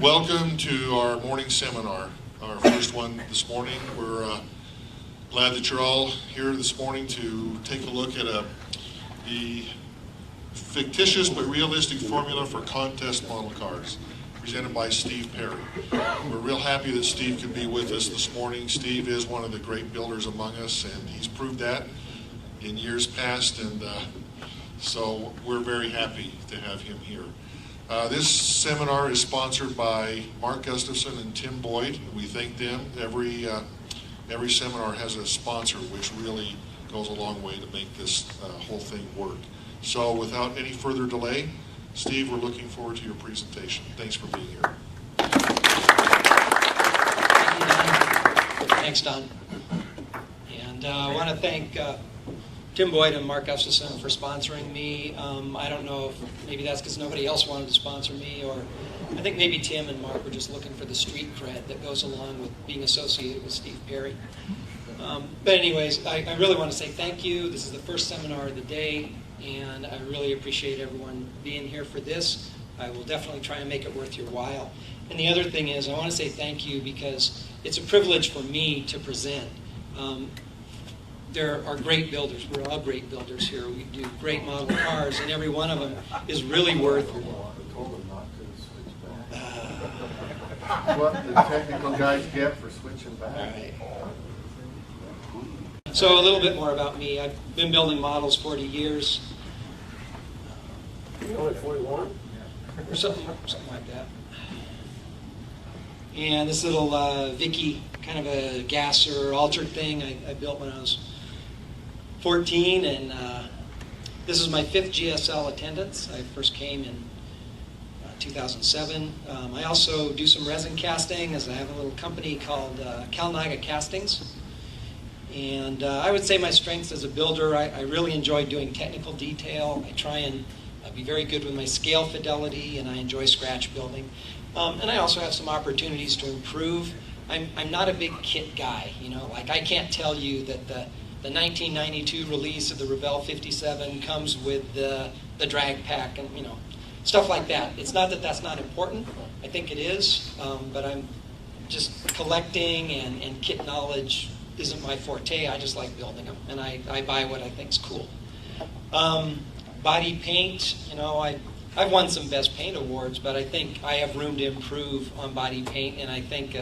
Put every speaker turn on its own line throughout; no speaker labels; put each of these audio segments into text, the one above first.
Welcome to our morning seminar, our first one this morning. We're glad that you're all here this morning to take a look at the fictitious but realistic formula for contest model cars, presented by Steve Perry. We're real happy that Steve could be with us this morning. Steve is one of the great builders among us, and he's proved that in years past, and so we're very happy to have him here. This seminar is sponsored by Mark Gustafson and Tim Boyd. We thank them. Every seminar has a sponsor, which really goes a long way to make this whole thing work. So without any further delay, Steve, we're looking forward to your presentation. Thanks for being here.
Thanks, Don. And I want to thank Tim Boyd and Mark Gustafson for sponsoring me. I don't know if maybe that's because nobody else wanted to sponsor me, or I think maybe Tim and Mark were just looking for the street cred that goes along with being associated with Steve Perry. But anyways, I really want to say thank you. This is the first seminar of the day, and I really appreciate everyone being here for this. I will definitely try and make it worth your while. And the other thing is, I want to say thank you because it's a privilege for me to present. There are great builders. We're all great builders here. We do great model cars, and every one of them is really worth
what the technical guys get for switching back.
All right. So a little bit more about me. I've been building models 40 years.
Only 41?
Or something like that. And this little Vicky, kind of a gasser altered thing I built when I was 14, and this is my 5th GSL attendance. I first came in 2007. I also do some resin casting, as I have a little company called Kalnaga Castings. And I would say my strengths as a builder, I really enjoy doing technical detail. I try and be very good with my scale fidelity, and I enjoy scratch building. And I also have some opportunities to improve. I'm not a big kit guy, you know, like I can't tell you that the 1992 release of the Revell 57 comes with the drag pack and, you know, stuff like that. It's not that that's not important. I think it is, but I'm just collecting and kit knowledge isn't my forte. I just like building them, and I buy what I think is cool. Body paint, you know, I've won some best paint awards, but I think I have room to improve on body paint, and I think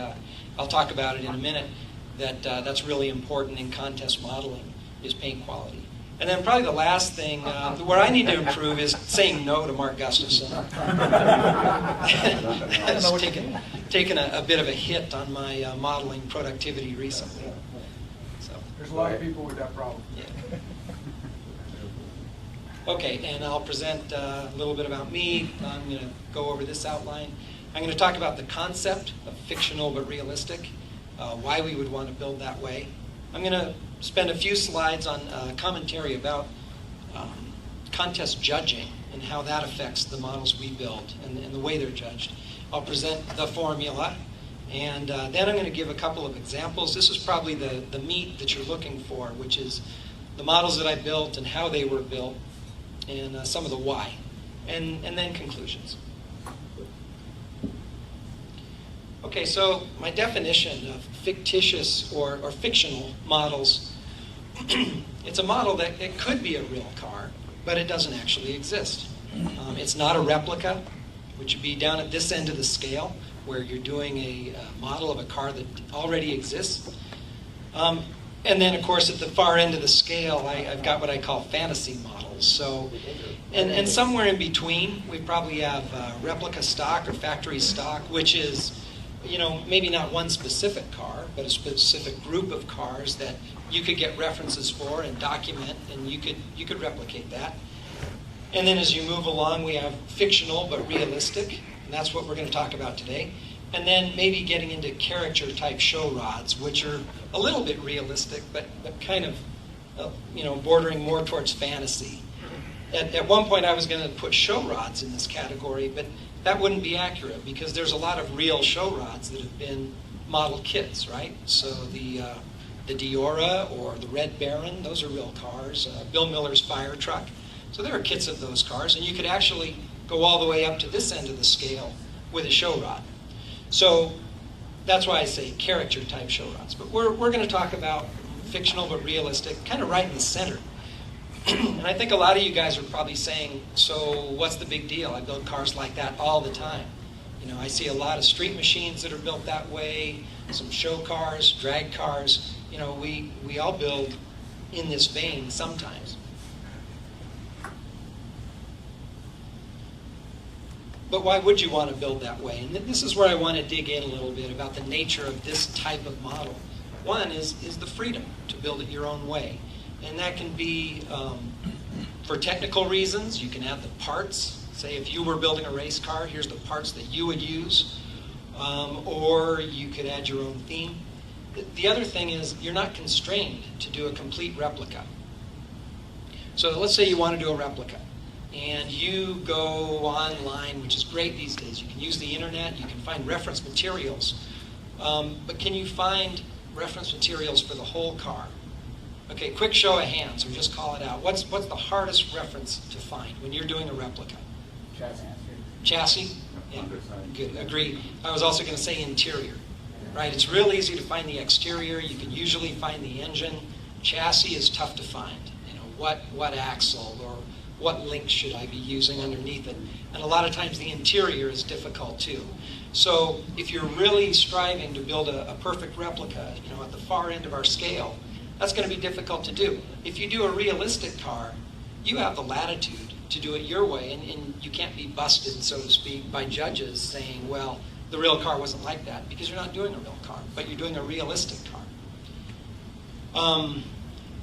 I'll talk about it in a minute. That's really important in contest modeling is paint quality. And then probably the last thing, where I need to improve is saying no to Mark Gustafson. That's taken a bit of a hit on my modeling productivity recently. So
there's a lot of people with that problem.
Yeah. Okay, and I'll present a little bit about me. I'm going to go over this outline. I'm going to talk about the concept of fictional but realistic. Why we would want to build that way. I'm going to spend a few slides on commentary about contest judging and how that affects the models we build and the way they're judged. I'll present the formula, and then I'm going to give a couple of examples. This is probably the meat that you're looking for, which is the models that I built and how they were built, and some of the why, and then conclusions. Okay, so my definition of fictitious or fictional models, it's a model that it could be a real car, but it doesn't actually exist. It's not a replica, which would be down at this end of the scale, where you're doing a model of a car that already exists. And then, of course, at the far end of the scale, I've got what I call fantasy models. So, and somewhere in between, we probably have replica stock or factory stock, which is, you know, maybe not one specific car, but a specific group of cars that you could get references for and document, and you could replicate that. And then as you move along, we have fictional but realistic, and that's what we're going to talk about today. And then maybe getting into character type show rods, which are a little bit realistic, but kind of, you know, bordering more towards fantasy. At one point I was going to put show rods in this category, but that wouldn't be accurate because there's a lot of real show rods that have been model kits, right? So the Diora or the Red Baron, those are real cars. Bill Miller's fire truck. So there are kits of those cars, and you could actually go all the way up to this end of the scale with a show rod. So that's why I say character type show rods. But we're going to talk about fictional but realistic, kind of right in the center. And I think a lot of you guys are probably saying, so what's the big deal? I build cars like that all the time. You know, I see a lot of street machines that are built that way, some show cars, drag cars. You know, we all build in this vein sometimes. But why would you want to build that way? And this is where I want to dig in a little bit about the nature of this type of model. One is the freedom to build it your own way. And that can be for technical reasons. You can add the parts. Say if you were building a race car, here's the parts that you would use. Or you could add your own theme. The other thing is you're not constrained to do a complete replica. So let's say you want to do a replica. And you go online, which is great these days. You can use the internet. You can find reference materials. But can you find reference materials for the whole car? Okay, quick show of hands, or just call it out. What's the hardest reference to find when you're doing a replica?
Chassis.
Chassis? Yeah, good, agreed. I was also going to say interior, right? It's real easy to find the exterior. You can usually find the engine. Chassis is tough to find. You know, what axle or what links should I be using underneath it? And a lot of times the interior is difficult too. So if you're really striving to build a perfect replica, you know, at the far end of our scale, that's going to be difficult to do. If you do a realistic car, you have the latitude to do it your way, and you can't be busted, so to speak, by judges saying, well, the real car wasn't like that, because you're not doing a real car, but you're doing a realistic car.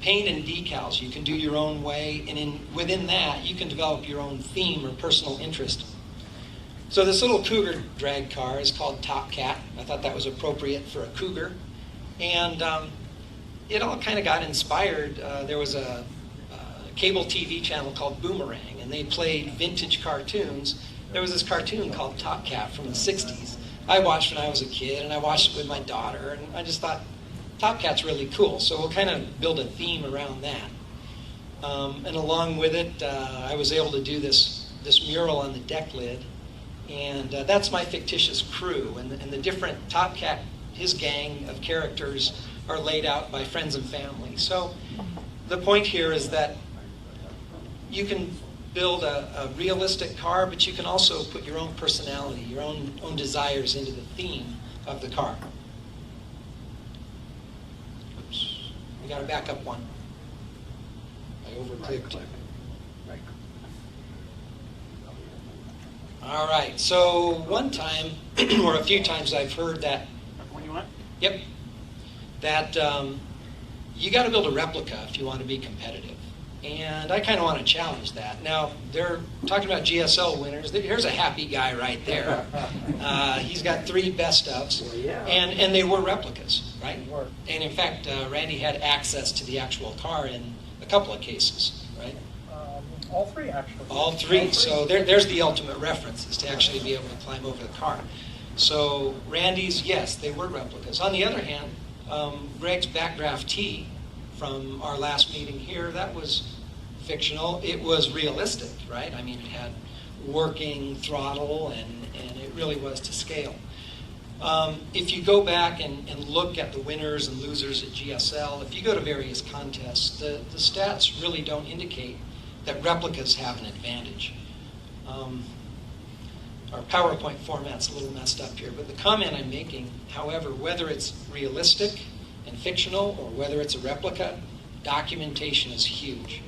Paint and decals, you can do your own way, and within that, you can develop your own theme or personal interest. So this little Cougar drag car is called Top Cat. I thought that was appropriate for a Cougar. And it all kind of got inspired. There was a cable TV channel called Boomerang, and they played vintage cartoons. There was this cartoon called Top Cat from the 60s. I watched when I was a kid, and I watched it with my daughter, and I just thought, Top Cat's really cool, so we'll kind of build a theme around that. And along with it, I was able to do this mural on the deck lid, and that's my fictitious crew. And the different Top Cat, his gang of characters, are laid out by friends and family. So the point here is that you can build a realistic car, but you can also put your own personality, your own desires into the theme of the car. We got to back up one. I overclicked. All right. So one time, or a few times, I've heard that.
When you want?
Yep. That you got to build a replica if you want to be competitive, and I kind of want to challenge that. Now they're talking about GSL winners. Here's a happy guy right there. He's got 3 best ofs, and they were replicas. Right? And in fact, Randy had access to the actual car in a couple of cases, right?
All 3, actually.
All 3. So there's the ultimate reference, is to actually be able to climb over the car. So Randy's, yes, they were replicas. On the other hand, Greg's backdraft T from our last meeting here, that was fictional. It was realistic, right? I mean, it had working throttle, and it really was to scale. If you go back and look at the winners and losers at GSL, if you go to various contests, the stats really don't indicate that replicas have an advantage. Our PowerPoint format's a little messed up here, but the comment I'm making, however, whether it's realistic and fictional or whether it's a replica, documentation is huge.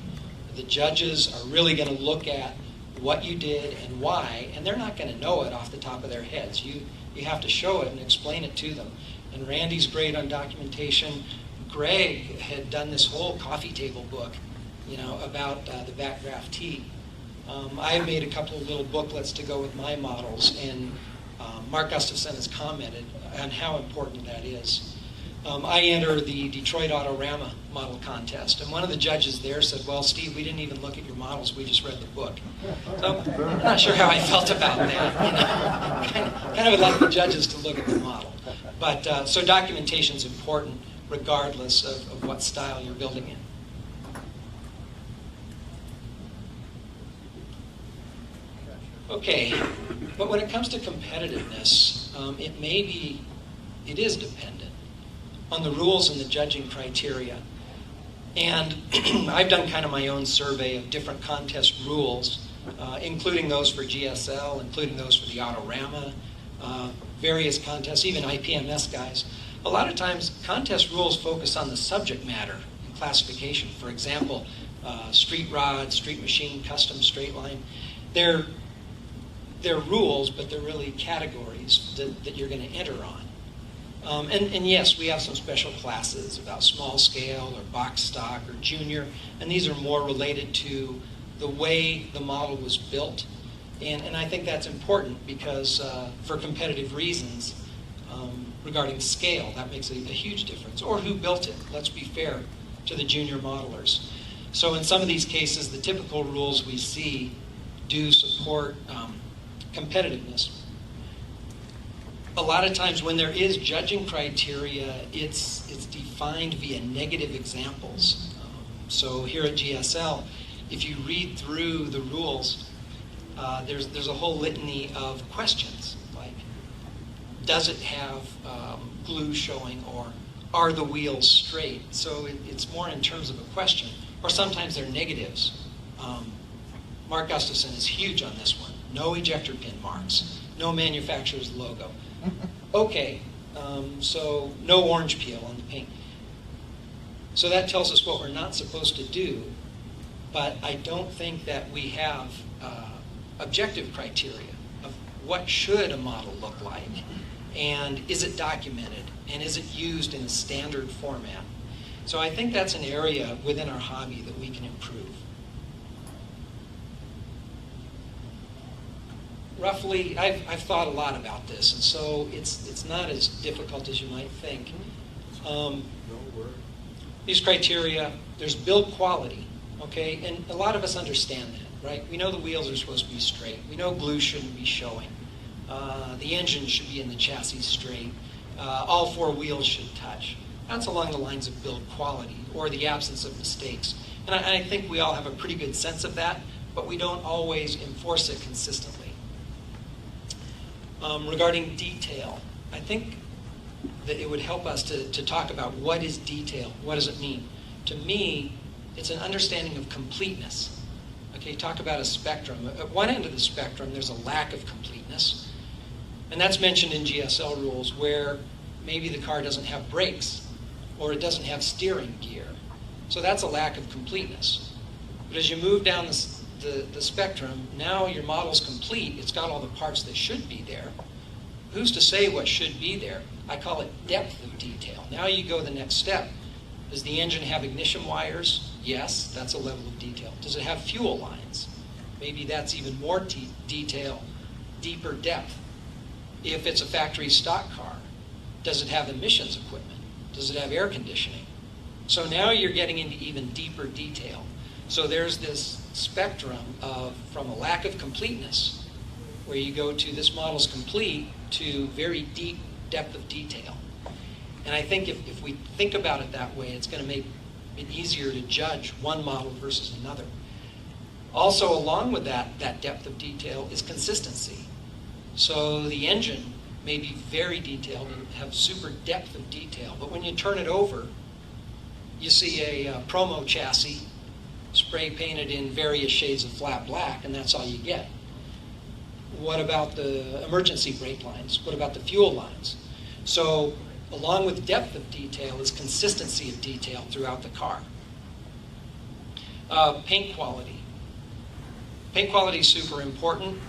The judges are really going to look at what you did and why, and they're not going to know it off the top of their heads. You have to show it and explain it to them. And Randy's great on documentation. Greg had done this whole coffee table book, you know, about the backdraft T. I made a couple of little booklets to go with my models, and Mark Gustafson has commented on how important that is. I entered the Detroit Autorama model contest, and one of the judges there said, well, Steve, we didn't even look at your models, we just read the book. So I'm not sure how I felt about that. You know? kind of would like the judges to look at the model. But so documentation is important regardless of what style you're building in. Okay, but when it comes to competitiveness, it is dependent on the rules and the judging criteria. And I've done kind of my own survey of different contest rules, including those for GSL, including those for the Autorama, various contests, even IPMS guys. A lot of times, contest rules focus on the subject matter and classification. For example, street rod, street machine, custom straight line. They're rules, but they're really categories that you're going to enter on. And yes, we have some special classes about small scale or box stock or junior, and these are more related to the way the model was built. And I think that's important because for competitive reasons, regarding scale, that makes a huge difference. Or who built it, let's be fair to the junior modelers. So in some of these cases, the typical rules we see do support competitiveness. A lot of times when there is judging criteria, it's defined via negative examples. So here at GSL, if you read through the rules, there's a whole litany of questions, like, does it have glue showing, or are the wheels straight? So it's more in terms of a question, or sometimes they're negatives. Mark Gustafson is huge on this one. No ejector pin marks, no manufacturer's logo. Okay, so no orange peel on the paint. So that tells us what we're not supposed to do, but I don't think that we have objective criteria of what should a model look like, and is it documented, and is it used in a standard format. So I think that's an area within our hobby that we can improve. Roughly, I've thought a lot about this, and so it's not as difficult as you might think. These criteria, there's build quality, okay? And a lot of us understand that, right? We know the wheels are supposed to be straight. We know glue shouldn't be showing. The engine should be in the chassis straight. All four wheels should touch. That's along the lines of build quality, or the absence of mistakes. And I think we all have a pretty good sense of that, but we don't always enforce it consistently. Regarding detail, I think that it would help us to talk about what is detail, what does it mean? To me, it's an understanding of completeness. Okay, talk about a spectrum. At one end of the spectrum, there's a lack of completeness, and that's mentioned in GSL rules, where maybe the car doesn't have brakes, or it doesn't have steering gear. So that's a lack of completeness. But as you move down the spectrum, now your model's complete, it's got all the parts that should be there. Who's to say what should be there? I call it depth of detail. Now you go the next step. Does the engine have ignition wires? Yes, that's a level of detail. Does it have fuel lines? Maybe that's even more detail, deeper depth. If it's a factory stock car, does it have emissions equipment? Does it have air conditioning? So now you're getting into even deeper detail. So there's this spectrum of from a lack of completeness, where you go to this model's complete, to very deep depth of detail. And I think if we think about it that way, it's going to make it easier to judge one model versus another. Also, along with that depth of detail is consistency. So the engine may be very detailed and have super depth of detail, but when you turn it over, you see a promo chassis spray painted in various shades of flat black, and that's all you get. What about the emergency brake lines? What about the fuel lines? So along with depth of detail is consistency of detail throughout the car. Paint quality. Paint quality is super important.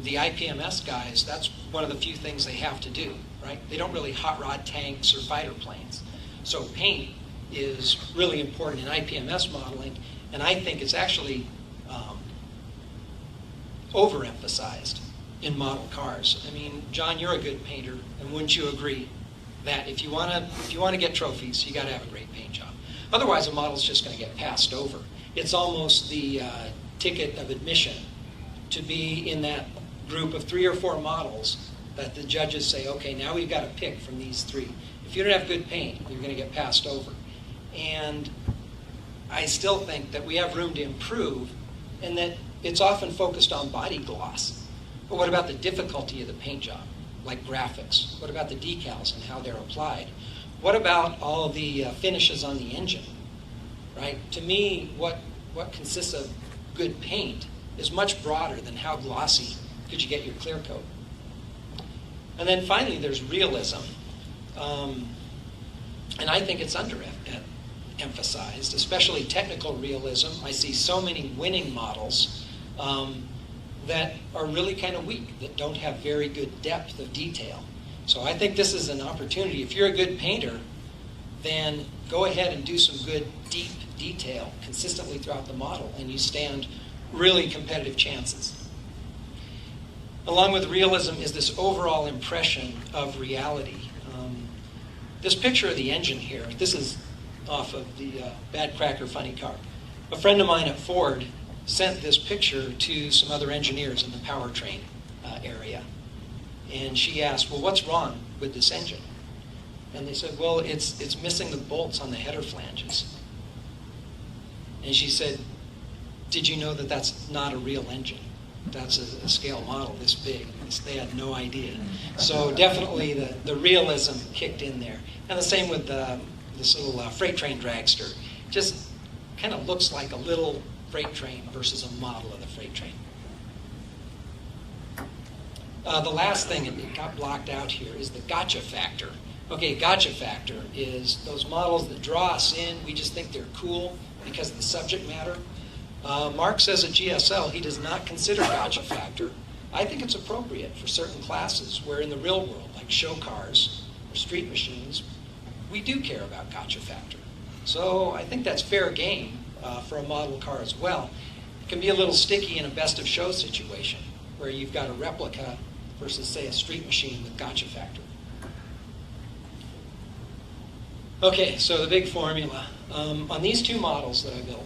The IPMS guys, that's one of the few things they have to do, right? They don't really hot rod tanks or fighter planes. So paint is really important in IPMS modeling, and I think it's actually overemphasized in model cars. I mean, John, you're a good painter, and wouldn't you agree that if you want to get trophies, you got to have a great paint job. Otherwise, a model's just going to get passed over. It's almost the ticket of admission to be in that group of 3 or 4 models that the judges say, okay, now we've got to pick from these 3. If you don't have good paint, you're going to get passed over. And I still think that we have room to improve, and that it's often focused on body gloss. But what about the difficulty of the paint job? like graphics? What about the decals and how they're applied? What about all the finishes on the engine, right? To me, what consists of good paint is much broader than how glossy could you get your clear coat. And then finally, there's realism. And I think it's underemphasized, especially technical realism. I see so many winning models that are really kind of weak, that don't have very good depth of detail. So I think this is an opportunity. If you're a good painter, then go ahead and do some good, deep detail consistently throughout the model, and you stand really competitive chances. Along with realism is this overall impression of reality. This picture of the engine here, this is off of the Bad Cracker Funny Car. A friend of mine at Ford sent this picture to some other engineers in the powertrain area. And she asked, well, what's wrong with this engine? And they said, well, it's missing the bolts on the header flanges. And she said, did you know that that's not a real engine? That's a scale model this big. They had no idea. So definitely the realism kicked in there. And the same with this little freight train dragster. Just kind of looks like a little freight train versus a model of the freight train. The last thing that got blocked out here is the gotcha factor. Okay, gotcha factor is those models that draw us in. We just think they're cool because of the subject matter. Mark says at GSL he does not consider gotcha factor. I think it's appropriate for certain classes where in the real world, like show cars or street machines, we do care about gotcha factor. So I think that's fair game for a model car as well. It can be a little sticky in a best of show situation where you've got a replica versus, say, a street machine with gotcha factor. Okay, so the big formula. On these two models that I built,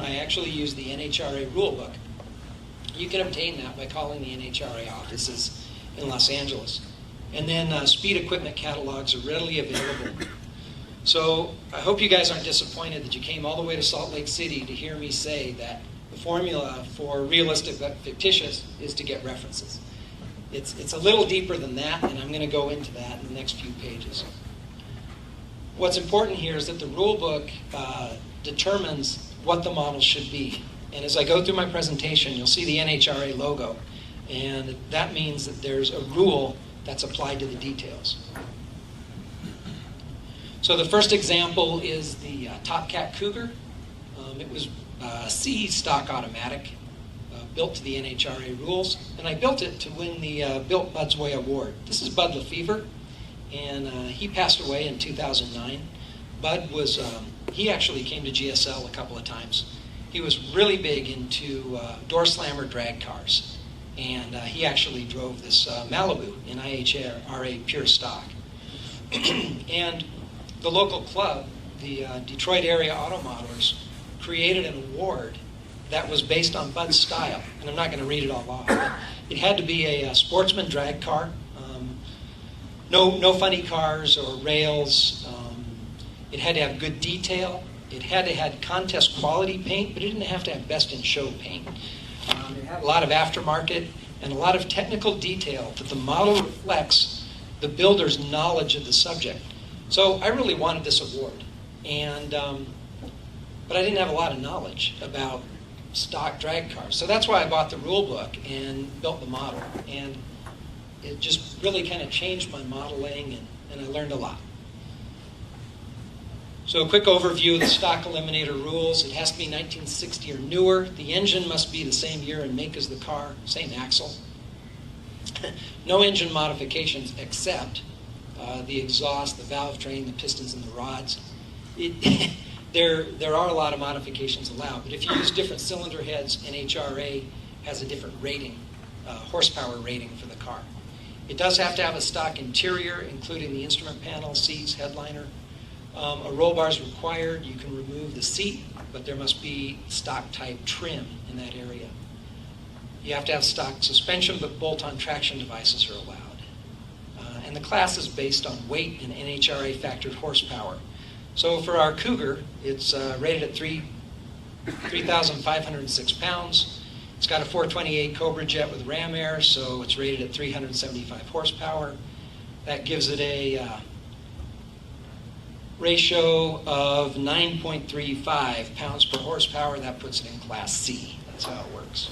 I actually used the NHRA rulebook. You can obtain that by calling the NHRA offices in Los Angeles. And then speed equipment catalogs are readily available. So I hope you guys aren't disappointed that you came all the way to Salt Lake City to hear me say that the formula for realistic but fictitious is to get references. It's a little deeper than that, and I'm going to go into that in the next few pages. What's important here is that the rule book determines what the model should be. And as I go through my presentation, you'll see the NHRA logo. And that means that there's a rule that's applied to the details. So the first example is the Top Cat Cougar. It was a C stock automatic, built to the NHRA rules. And I built it to win the Built Bud's Way Award. This is Bud Lefevre. And he passed away in 2009. Bud was, he actually came to GSL a couple of times. He was really big into door slammer drag cars. And he actually drove this Malibu in IHRA pure stock. And the local club, the Detroit Area Auto Modelers, created an award that was based on Bud's style. And I'm not going to read it all off. But it had to be a sportsman drag car. No funny cars or rails. It had to have good detail. It had to have contest quality paint, but it didn't have to have best in show paint. It had a lot of aftermarket and a lot of technical detail that the model reflects the builder's knowledge of the subject. So I really wanted this award, and but I didn't have a lot of knowledge about stock drag cars. So that's why I bought the rule book and built the model. And it just really kind of changed my modeling, and I learned a lot. So a quick overview of the stock eliminator rules. It has to be 1960 or newer. The engine must be the same year and make as the car, same axle. No engine modifications except the exhaust, the valve train, the pistons, and the rods. There are a lot of modifications allowed, but if you use different cylinder heads, NHRA has a different rating, horsepower rating for the car. It does have to have a stock interior, including the instrument panel, seats, headliner. A roll bar is required. You can remove the seat, but there must be stock type trim in that area. You have to have stock suspension, but bolt-on traction devices are allowed. And the class is based on weight and NHRA factored horsepower. So for our Cougar, it's rated at 3,506 pounds. It's got a 428 Cobra jet with ram air, so it's rated at 375 horsepower. That gives it a ratio of 9.35 pounds per horsepower. That puts it in Class C. That's how it works.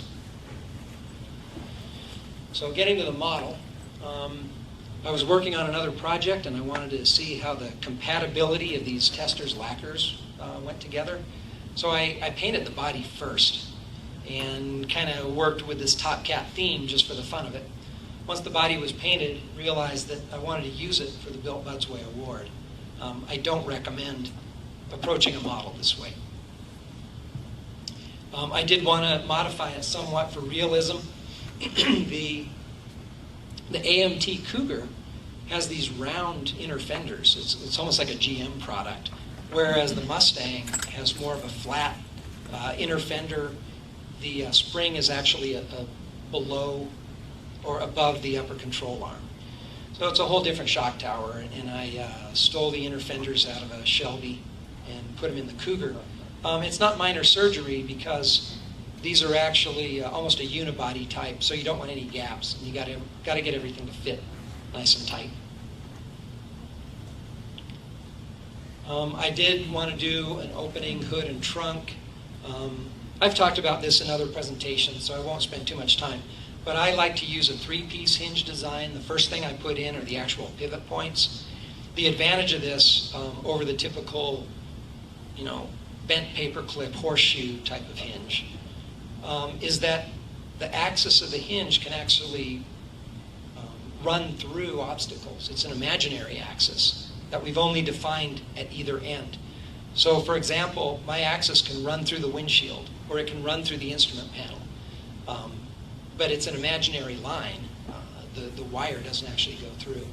So getting to the model, I was working on another project and I wanted to see how the compatibility of these testers' lacquers went together. So I painted the body first and kind of worked with this Top Cat theme just for the fun of it. Once the body was painted, realized that I wanted to use it for the Built Bud's Way Award. I don't recommend approaching a model this way. I did want to modify it somewhat for realism. The AMT Cougar has these round inner fenders. It's almost like a GM product, whereas the Mustang has more of a flat inner fender. The spring is actually below or above the upper control arm. So it's a whole different shock tower, and I stole the inner fenders out of a Shelby and put them in the Cougar. It's not minor surgery because these are actually almost a unibody type, so you don't want any gaps. And you got to get everything to fit nice and tight. I did want to do an opening hood and trunk. I've talked about this in other presentations, so I won't spend too much time. But I like to use a three-piece hinge design. The first thing I put in are the actual pivot points. The advantage of this over the typical, bent paperclip horseshoe type of hinge is that the axis of the hinge can actually run through obstacles. It's an imaginary axis that we've only defined at either end. So, for example, my axis can run through the windshield, or it can run through the instrument panel. But it's an imaginary line. The wire doesn't actually go through.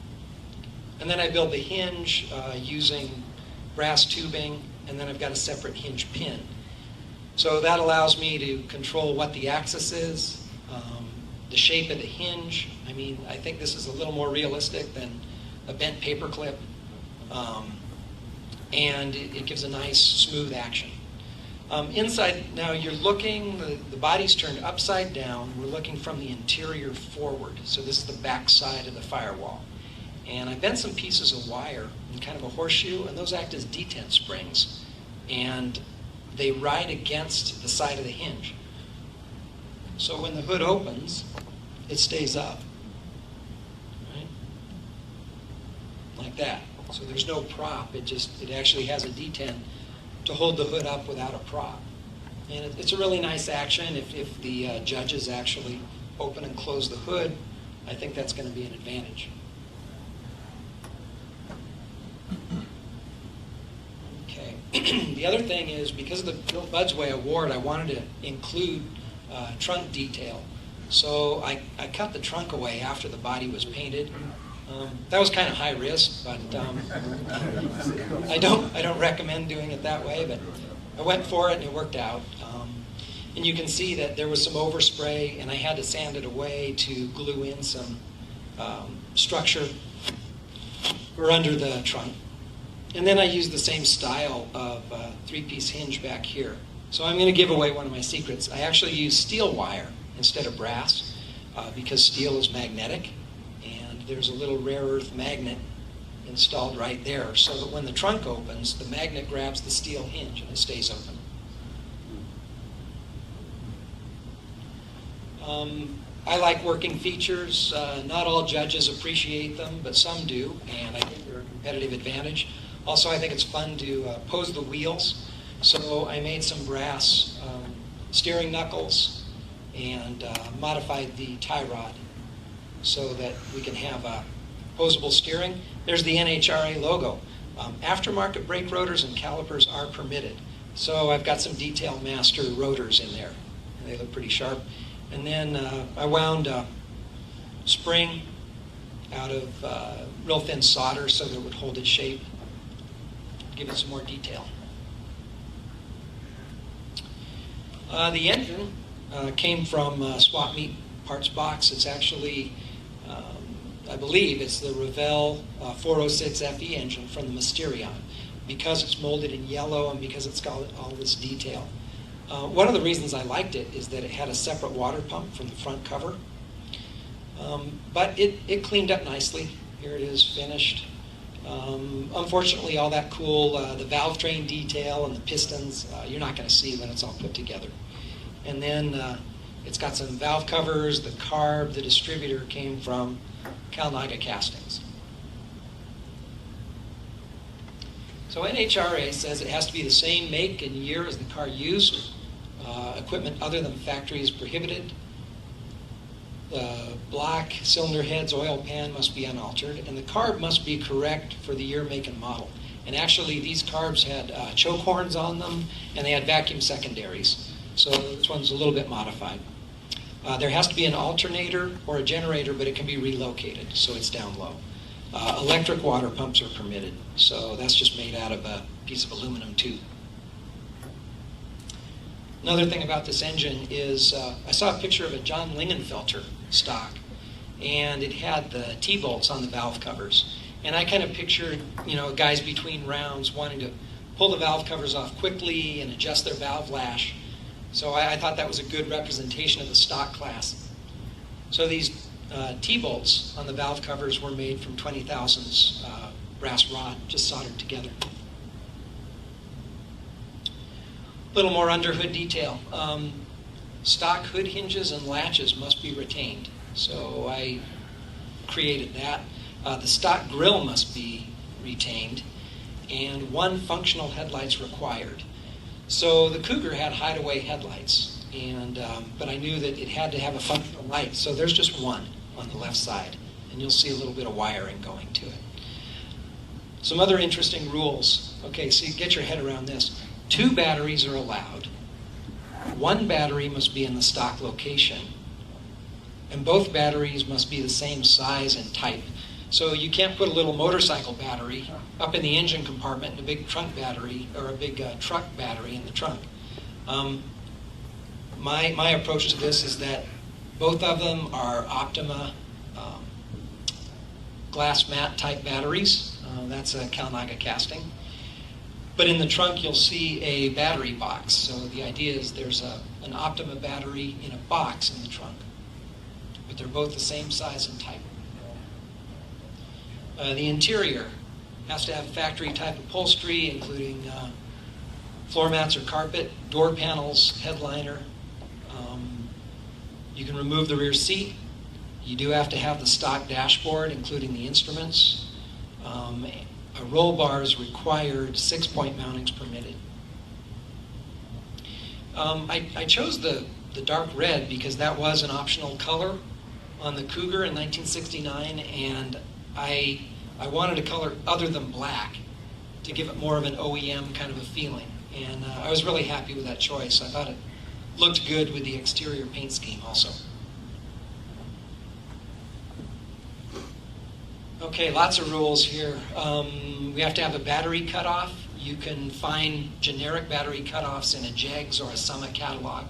And then I build the hinge using brass tubing, and then I've got a separate hinge pin. So that allows me to control what the axis is, the shape of the hinge. I mean, I think this is a little more realistic than a bent paperclip. And it gives a nice, smooth action. Inside, now you're looking, the body's turned upside down. We're looking from the interior forward. So this is the back side of the firewall. And I bent some pieces of wire in kind of a horseshoe, and those act as detent springs. And they ride against the side of the hinge. So when the hood opens, it stays up. Right? Like that. So there's no prop. It actually has a detent to hold the hood up without a prop. And it's a really nice action. If the judges actually open and close the hood, I think that's going to be an advantage. Okay. The other thing is, because of the Built Bud's Way Award, I wanted to include trunk detail. So I cut the trunk away after the body was painted. That was kind of high risk, but I don't recommend doing it that way. But I went for it, and it worked out. And you can see that there was some overspray, and I had to sand it away to glue in some structure for under the trunk. And then I used the same style of three-piece hinge back here. So I'm going to give away one of my secrets. I actually use steel wire instead of brass because steel is magnetic. There's a little rare earth magnet installed right there, so that when the trunk opens, the magnet grabs the steel hinge and it stays open. I like working features. Not all judges appreciate them, but some do, and I think they're a competitive advantage. Also, I think it's fun to pose the wheels. So I made some brass steering knuckles and modified the tie rod so that we can have posable steering. There's the NHRA logo. Aftermarket brake rotors and calipers are permitted. So I've got some Detail Master rotors in there. And they look pretty sharp. And then I wound a spring out of real thin solder so that it would hold its shape. Give it some more detail. The engine came from Swap Meet Parts Box. It's actually I believe it's the Revell 406 FE engine from the Mysterion, because it's molded in yellow and because it's got all this detail. One of the reasons I liked it is that it had a separate water pump from the front cover. But it cleaned up nicely. Here it is finished. Unfortunately, all that cool, the valve train detail and the pistons, you're not going to see when it's all put together. And then it's got some valve covers. The carb, the distributor came from Kalnaga Castings. So NHRA says it has to be the same make and year as the car used. Equipment other than factory is prohibited. The block, cylinder heads, oil pan must be unaltered, and the carb must be correct for the year, make, and model. And actually, these carbs had choke horns on them, and they had vacuum secondaries. So this one's a little bit modified. There has to be an alternator or a generator, but it can be relocated, so it's down low. Electric water pumps are permitted, so that's just made out of a piece of aluminum tube. Another thing about this engine is I saw a picture of a John Lingenfelter stock, and it had the T-bolts on the valve covers. And I kind of pictured, guys between rounds wanting to pull the valve covers off quickly and adjust their valve lash. So I thought that was a good representation of the stock class. So these T-bolts on the valve covers were made from 20 thousandths brass rod, just soldered together. A little more under hood detail. Stock hood hinges and latches must be retained. So I created that. The stock grille must be retained, and one functional headlight's required. So the Cougar had hideaway headlights, but I knew that it had to have a functional light. So there's just one on the left side, and you'll see a little bit of wiring going to it. Some other interesting rules. Okay, so you get your head around this. 2 batteries are allowed. 1 battery must be in the stock location. And both batteries must be the same size and type. So you can't put a little motorcycle battery up in the engine compartment and a big trunk battery or a big truck battery in the trunk. My approach to this is that both of them are Optima glass mat type batteries. That's a Kalnaga casting. But in the trunk, you'll see a battery box. So the idea is there's an Optima battery in a box in the trunk. But they're both the same size and type. The interior has to have factory type upholstery, including floor mats or carpet, door panels, headliner. You can remove the rear seat. You do have to have the stock dashboard, including the instruments. A roll bar is required, 6-point mounting's permitted. I chose the dark red because that was an optional color on the Cougar in 1969, and I wanted a color other than black to give it more of an OEM kind of a feeling. And I was really happy with that choice. I thought it looked good with the exterior paint scheme also. Okay, lots of rules here. We have to have a battery cutoff. You can find generic battery cutoffs in a JEGS or a Summit catalog.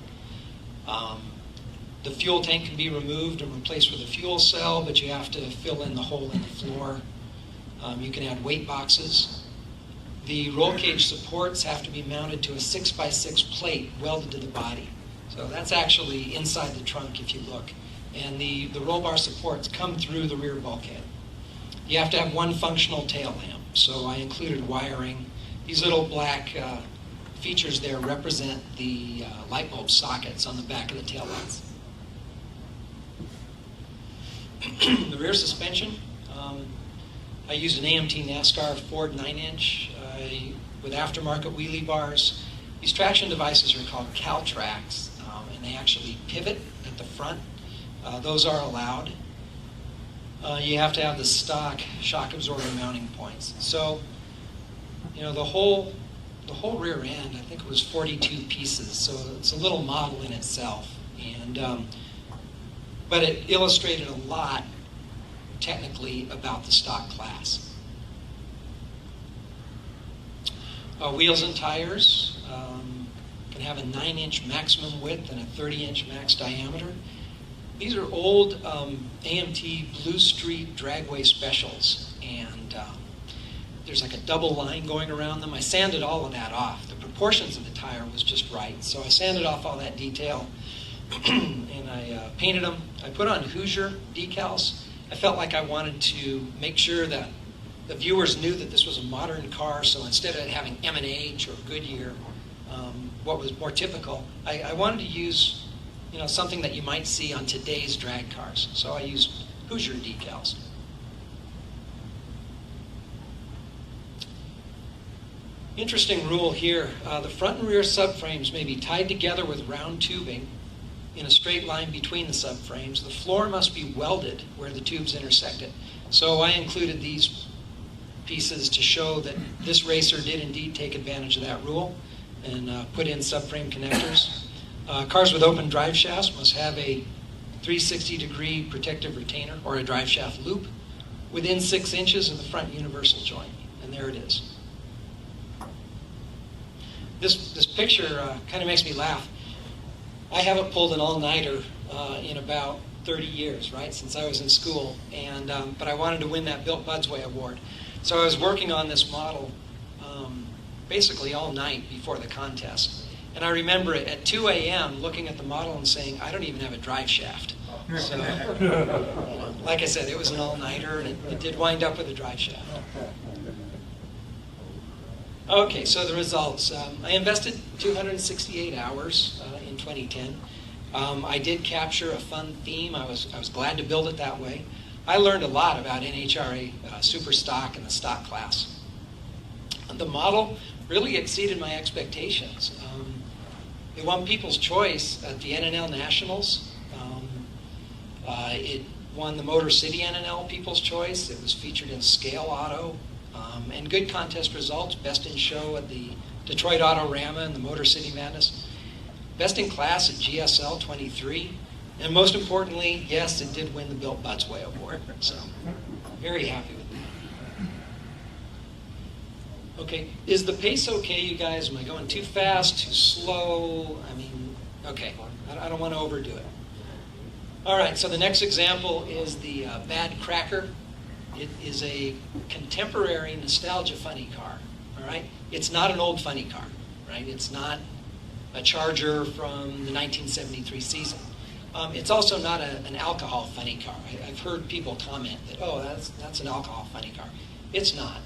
The fuel tank can be removed and replaced with a fuel cell, but you have to fill in the hole in the floor. You can add weight boxes. The roll cage supports have to be mounted to a 6x6 plate welded to the body. So that's actually inside the trunk if you look. And the roll bar supports come through the rear bulkhead. You have to have one functional tail lamp. So I included wiring. These little black features there represent the light bulb sockets on the back of the tail lights. The rear suspension, I used an AMT NASCAR Ford 9-inch with aftermarket wheelie bars. These traction devices are called Caltrax, and they actually pivot at the front. Those are allowed. You have to have the stock shock absorber mounting points. So, the whole rear end, I think it was 42 pieces. So it's a little model in itself, but it illustrated a lot technically about the stock class. Wheels and tires can have a 9-inch maximum width and a 30-inch max diameter. These are old AMT Blue Street Dragway specials, and there's like a double line going around them. I sanded all of that off. The proportions of the tire was just right. So I sanded off all that detail and I painted them. I put on Hoosier decals. I felt like I wanted to make sure that the viewers knew that this was a modern car, so instead of having M&H or Goodyear, what was more typical, I wanted to use something that you might see on today's drag cars. So I used Hoosier decals. Interesting rule here. The front and rear subframes may be tied together with round tubing in a straight line between the subframes. The floor must be welded where the tubes intersected. So I included these pieces to show that this racer did indeed take advantage of that rule and put in subframe connectors. Cars with open drive shafts must have a 360-degree protective retainer or a drive shaft loop within 6 inches of the front universal joint. And there it is. This picture kind of makes me laugh. I haven't pulled an all-nighter in about 30 years, right, since I was in school. And but I wanted to win that Built Buds Way award. So I was working on this model basically all night before the contest. And I remember at 2 a.m. looking at the model and saying, I don't even have a drive shaft. So, like I said, it was an all-nighter, and it did wind up with a drive shaft. Okay, so the results. I invested 268 hours in 2010. I did capture a fun theme. I was glad to build it that way. I learned a lot about NHRA super stock and the stock class. The model really exceeded my expectations. It won People's Choice at the NNL Nationals. It won the Motor City NNL People's Choice. It was featured in Scale Auto. And good contest results, best in show at the Detroit Autorama and the Motor City Madness. Best in class at GSL 23. And most importantly, yes, it did win the Built Buds Way award. So, very happy with that. Okay, is the pace okay, you guys? Am I going too fast, too slow? I mean, okay, I don't want to overdo it. All right, so the next example is the Bad Cracker. It is a contemporary nostalgia funny car, all right? It's not an old funny car, right? It's not a Charger from the 1973 season. It's also not an alcohol funny car. I've heard people comment that, oh, that's an alcohol funny car. It's not.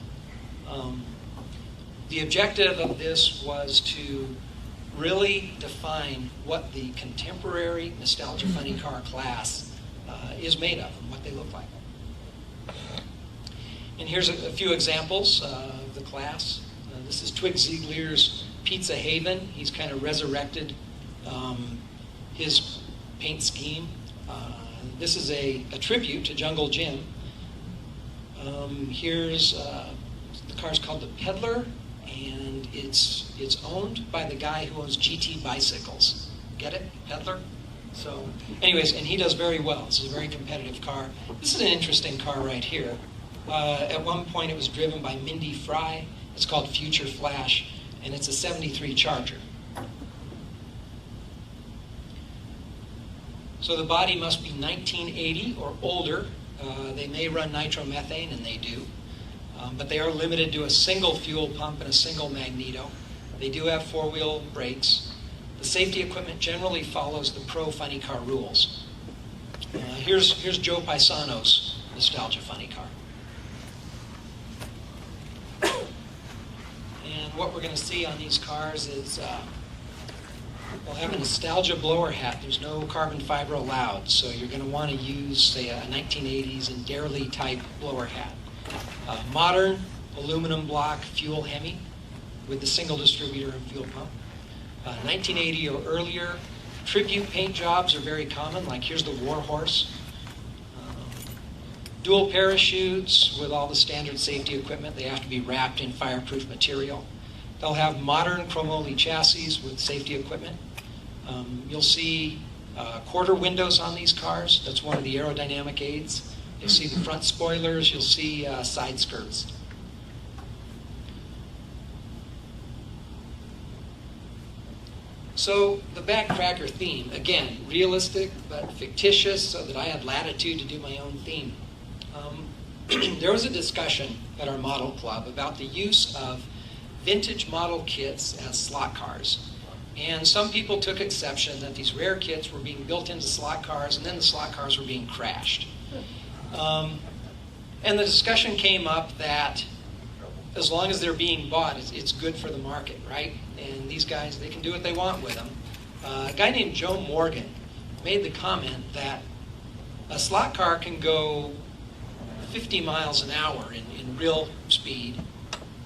The objective of this was to really define what the contemporary nostalgia funny car class is made of and what they look like. And here's a few examples of the class. This is Twig Ziegler's Pizza Haven. He's kind of resurrected his paint scheme. This is a tribute to Jungle Jim. Here's the car's called the Peddler, and it's owned by the guy who owns GT Bicycles. Get it? Peddler? So, anyways, and he does very well. This is a very competitive car. This is an interesting car right here. At one point, it was driven by Mindy Fry. It's called Future Flash, and it's a 73 Charger. So the body must be 1980 or older. They may run nitromethane, and they do. But they are limited to a single fuel pump and a single magneto. They do have four-wheel brakes. The safety equipment generally follows the pro funny car rules. Here's Joe Paisano's nostalgia funny car. And what we're going to see on these cars is we'll have a nostalgia blower hat. There's no carbon fiber allowed, so you're going to want to use, say, a 1980s and Dairly type blower hat. Modern aluminum block fuel Hemi with the single distributor and fuel pump. 1980 or earlier tribute paint jobs are very common, like here's the Warhorse. Dual parachutes with all the standard safety equipment. They have to be wrapped in fireproof material. They'll have modern chromoly chassis with safety equipment. You'll see quarter windows on these cars. That's one of the aerodynamic aids. You'll see the front spoilers. You'll see side skirts. So the Bad Cracker theme, again, realistic but fictitious, so that I had latitude to do my own theme. there was a discussion at our model club about the use of vintage model kits as slot cars. And some people took exception that these rare kits were being built into slot cars, and then the slot cars were being crashed. And the discussion came up that as long as they're being bought, it's good for the market, right? And these guys, they can do what they want with them. A guy named Joe Morgan made the comment that a slot car can go 50 miles an hour in real speed,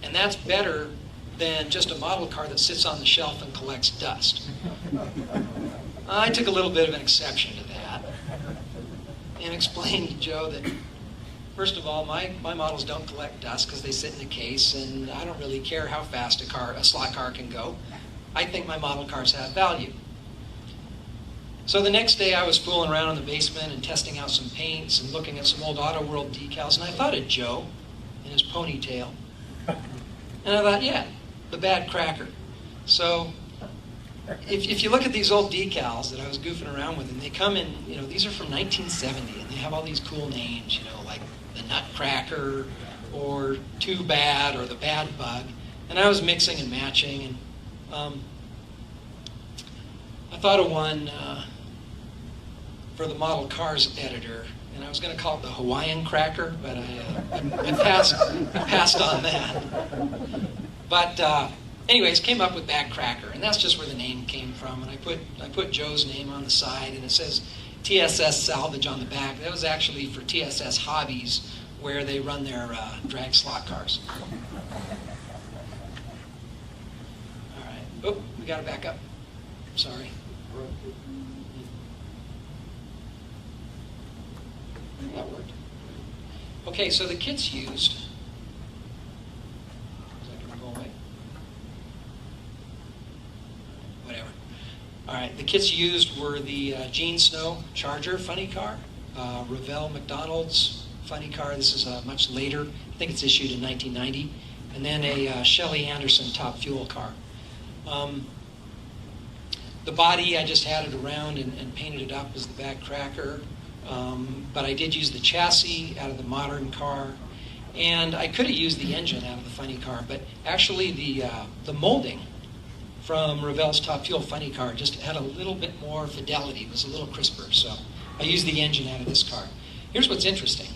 and that's better than just a model car that sits on the shelf and collects dust. I took a little bit of an exception to that and explained to Joe that, first of all, my models don't collect dust because they sit in a case, and I don't really care how fast a slot car can go. I think my model cars have value. So the next day I was fooling around in the basement and testing out some paints and looking at some old Auto World decals, and I thought of Joe and his ponytail. And I thought, yeah, the bad cracker. So if you look at these old decals that I was goofing around with, and they come in, these are from 1970, and they have all these cool names, like the Nutcracker or Too Bad or the Bad Bug. And I was mixing and matching, and I thought of one for the model cars editor, and I was going to call it the Hawaiian Cracker, but I passed on that. But anyways, came up with Bad Cracker, and that's just where the name came from. And I put Joe's name on the side, and it says TSS Salvage on the back. That was actually for TSS Hobbies, where they run their drag slot cars. All right. Oh, we got to back up. Sorry. That worked. Okay, so the kit's used. Is that going to go away? Whatever. All right, the kits used were the Gene Snow Charger funny car, Revell McDonald's funny car. This is much later. I think it's issued in 1990. And then a Shelley Anderson Top Fuel car. The body, I just had it around and painted it up as the Bad Cracker. But I did use the chassis out of the modern car. And I could have used the engine out of the funny car, but actually the molding from Revell's Top Fuel funny car just had a little bit more fidelity. It was a little crisper, so I used the engine out of this car. Here's what's interesting.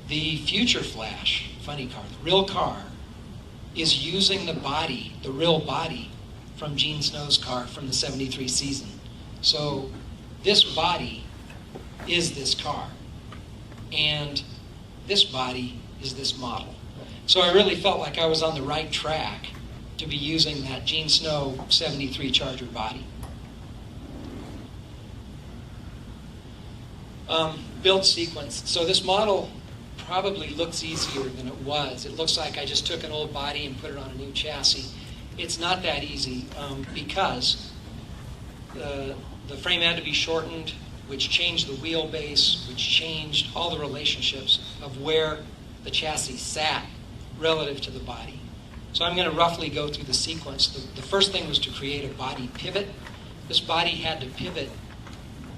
The Future Flash funny car, the real car, is using the body, the real body, from Gene Snow's car from the 73 season. So this body is this car, and this body is this model. So I really felt like I was on the right track to be using that Gene Snow 73 Charger body. Build sequence. So this model probably looks easier than it was. It looks like I just took an old body and put it on a new chassis. It's not that easy because the frame had to be shortened, which changed the wheelbase, which changed all the relationships of where the chassis sat relative to the body. So I'm going to roughly go through the sequence. The first thing was to create a body pivot. This body had to pivot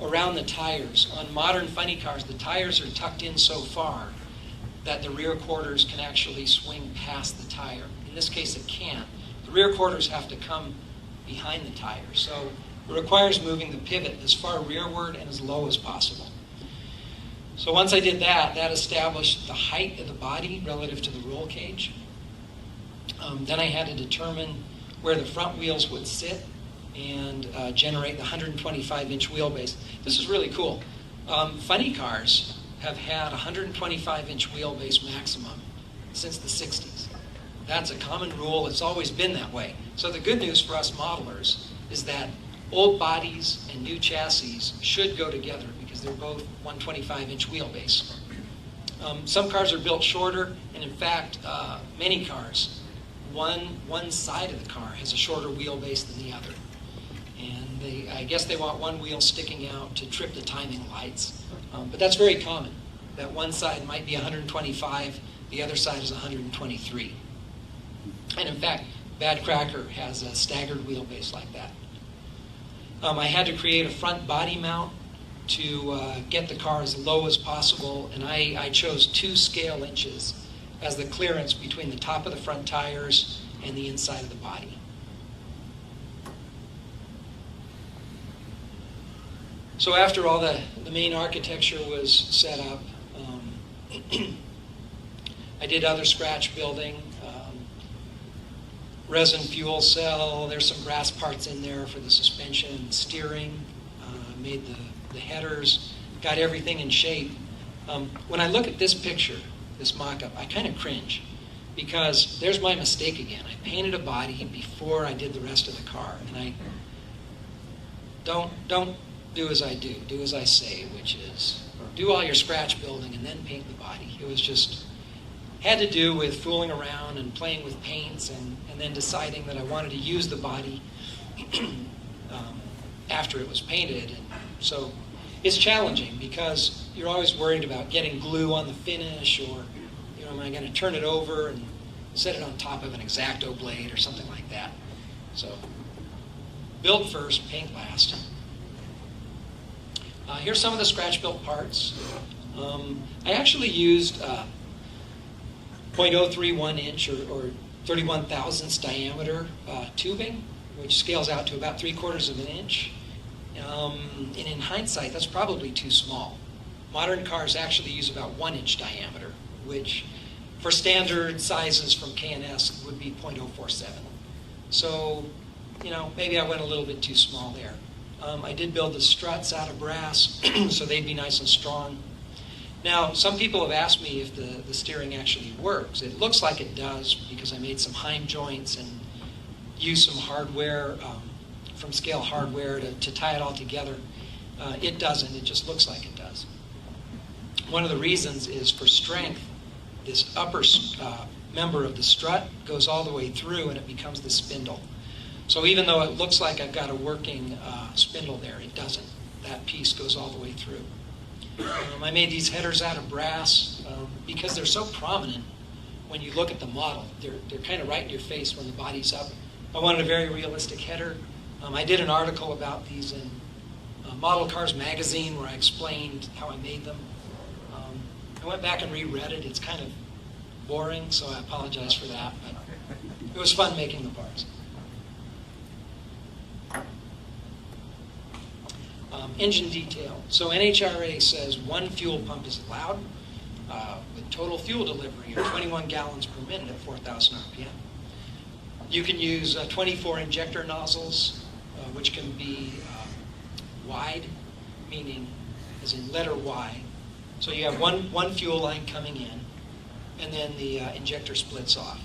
around the tires. On modern funny cars, the tires are tucked in so far that the rear quarters can actually swing past the tire. In this case, it can't. The rear quarters have to come behind the tire. So it requires moving the pivot as far rearward and as low as possible. So once I did that, that established the height of the body relative to the roll cage. Then I had to determine where the front wheels would sit and generate the 125-inch wheelbase. This is really cool. Funny cars have had 125-inch wheelbase maximum since the 60s. That's a common rule. It's always been that way. So the good news for us modelers is that old bodies and new chassis should go together because they're both 125-inch wheelbase. Some cars are built shorter, and in fact, many cars, one side of the car has a shorter wheelbase than the other. And I guess they want one wheel sticking out to trip the timing lights. But that's very common, that one side might be 125, the other side is 123. And in fact, Bad Cracker has a staggered wheelbase like that. I had to create a front body mount to get the car as low as possible, and I chose 2 scale inches as the clearance between the top of the front tires and the inside of the body. So after all the main architecture was set up, I did other scratch building, resin fuel cell, there's some brass parts in there for the suspension and steering, made the headers, got everything in shape. When I look at this picture, this mock-up, I kind of cringe because there's my mistake again. I painted a body before I did the rest of the car, and I don't do as I do as I say, which is do all your scratch building and then paint the body. It was just, had to do with fooling around and playing with paints and then deciding that I wanted to use the body after it was painted. And so it's challenging because you're always worried about getting glue on the finish, or am I going to turn it over and set it on top of an X-Acto blade or something like that. So build first, paint last. Here's some of the scratch-built parts. I actually used 0.031 inch or 31 thousandths diameter tubing, which scales out to about 3/4 of an inch. And in hindsight, that's probably too small. Modern cars actually use about 1 inch diameter, which for standard sizes from K&S would be 0.047. So, maybe I went a little bit too small there. I did build the struts out of brass, so they'd be nice and strong. Now, some people have asked me if the steering actually works. It looks like it does because I made some Heim joints and used some hardware, from scale hardware to tie it all together. It doesn't, it just looks like it does. One of the reasons is for strength. This upper member of the strut goes all the way through and it becomes the spindle. So even though it looks like I've got a working spindle there, it doesn't. That piece goes all the way through. I made these headers out of brass because they're so prominent when you look at the model. They're kind of right in your face when the body's up. I wanted a very realistic header. I did an article about these in Model Cars magazine where I explained how I made them. I went back and reread it. It's kind of boring, so I apologize for that. But it was fun making the parts. Engine detail. So NHRA says 1 fuel pump is allowed with total fuel delivery of 21 gallons per minute at 4,000 RPM. You can use 24 injector nozzles, which can be wide, meaning as in letter Y. So you have one fuel line coming in, and then the injector splits off.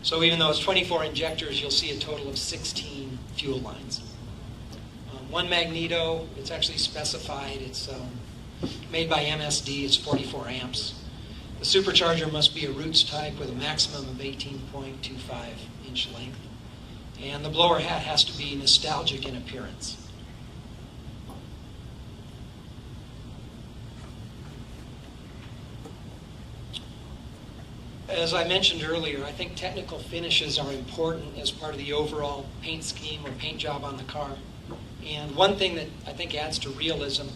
So even though it's 24 injectors, you'll see a total of 16 fuel lines. 1 magneto, it's actually specified, it's made by MSD, it's 44 amps. The supercharger must be a Roots type with a maximum of 18.25 inch length. And the blower hat has to be nostalgic in appearance. As I mentioned earlier, I think technical finishes are important as part of the overall paint scheme or paint job on the car. And one thing that I think adds to realism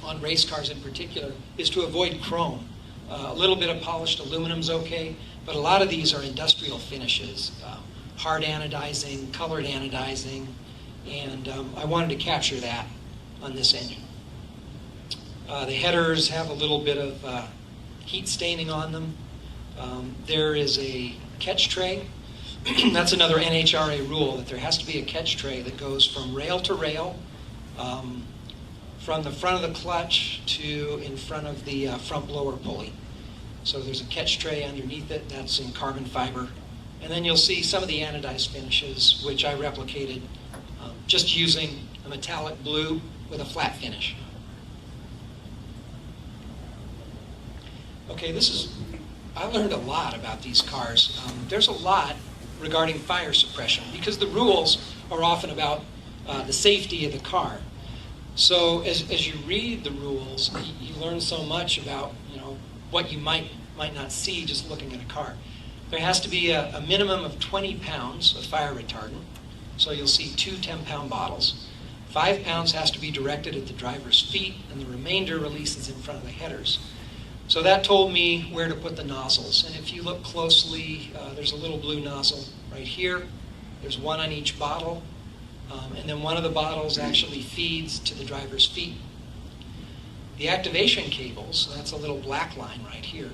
on race cars in particular is to avoid chrome. A little bit of polished aluminum is okay, but a lot of these are industrial finishes, hard anodizing, colored anodizing, and I wanted to capture that on this engine. The headers have a little bit of heat staining on them. There is a catch tray. That's another NHRA rule, that there has to be a catch tray that goes from rail to rail, from the front of the clutch to in front of the front blower pulley. So there's a catch tray underneath it, that's in carbon fiber. And then you'll see some of the anodized finishes, which I replicated just using a metallic blue with a flat finish. Okay, I learned a lot about these cars. There's a lot regarding fire suppression because the rules are often about the safety of the car. So as you read the rules, you learn so much about what you might not see just looking at a car. There has to be a minimum of 20 pounds of fire retardant. So you'll see 2 10-pound bottles. 5 pounds has to be directed at the driver's feet, and the remainder releases in front of the headers. So that told me where to put the nozzles. And if you look closely, there's a little blue nozzle right here. There's one on each bottle. And then one of the bottles actually feeds to the driver's feet. The activation cables, that's a little black line right here,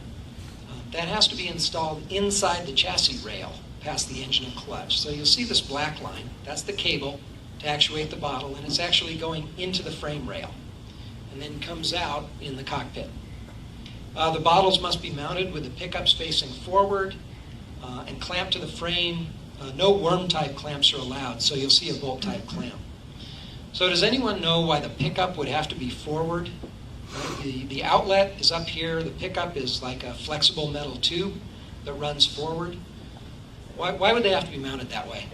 that has to be installed inside the chassis rail past the engine and clutch. So you'll see this black line. That's the cable to actuate the bottle, and it's actually going into the frame rail and then comes out in the cockpit. The bottles must be mounted with the pickups facing forward and clamped to the frame. No worm-type clamps are allowed, so you'll see a bolt-type clamp. So does anyone know why the pickup would have to be forward? Right? The outlet is up here. The pickup is like a flexible metal tube that runs forward. Why would they have to be mounted that way?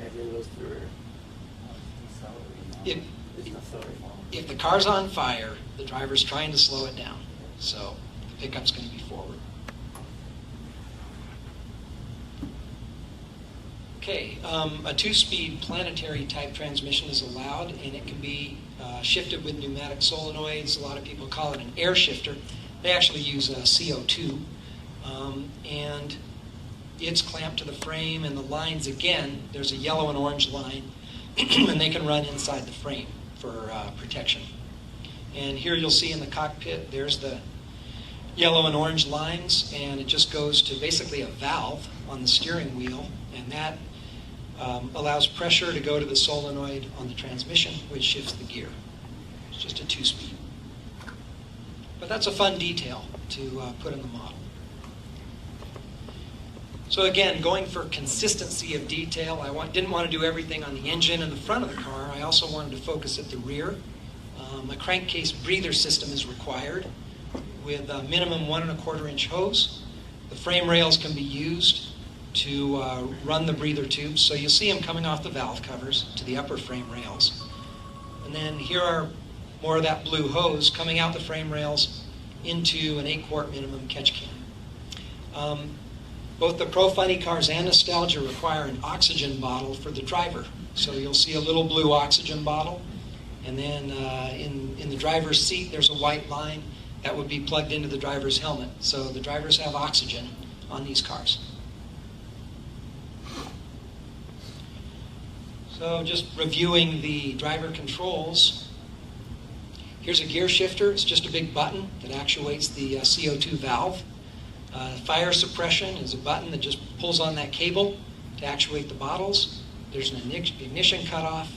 If the car's on fire, the driver's trying to slow it down. So the pickup's going to be forward. Okay, a 2-speed planetary type transmission is allowed, and it can be shifted with pneumatic solenoids. A lot of people call it an air shifter. They actually use CO2, and it's clamped to the frame, and the lines, again, there's a yellow and orange line, and they can run inside the frame for protection. And here you'll see in the cockpit, there's the yellow and orange lines, and it just goes to basically a valve on the steering wheel, and that allows pressure to go to the solenoid on the transmission, which shifts the gear. It's just a 2-speed. But that's a fun detail to put in the model. So again, going for consistency of detail, I didn't want to do everything on the engine and the front of the car. I also wanted to focus at the rear. A crankcase breather system is required with a minimum 1 1/4 inch hose. The frame rails can be used to run the breather tubes. So you'll see them coming off the valve covers to the upper frame rails. And then here are more of that blue hose coming out the frame rails into an 8-quart minimum catch can. Both the Pro Funny cars and Nostalgia require an oxygen bottle for the driver. So you'll see a little blue oxygen bottle, and then in the driver's seat there's a white line that would be plugged into the driver's helmet. So the drivers have oxygen on these cars. So just reviewing the driver controls, here's a gear shifter. It's just a big button that actuates the CO2 valve. Fire suppression is a button that just pulls on that cable to actuate the bottles. There's an ignition cutoff.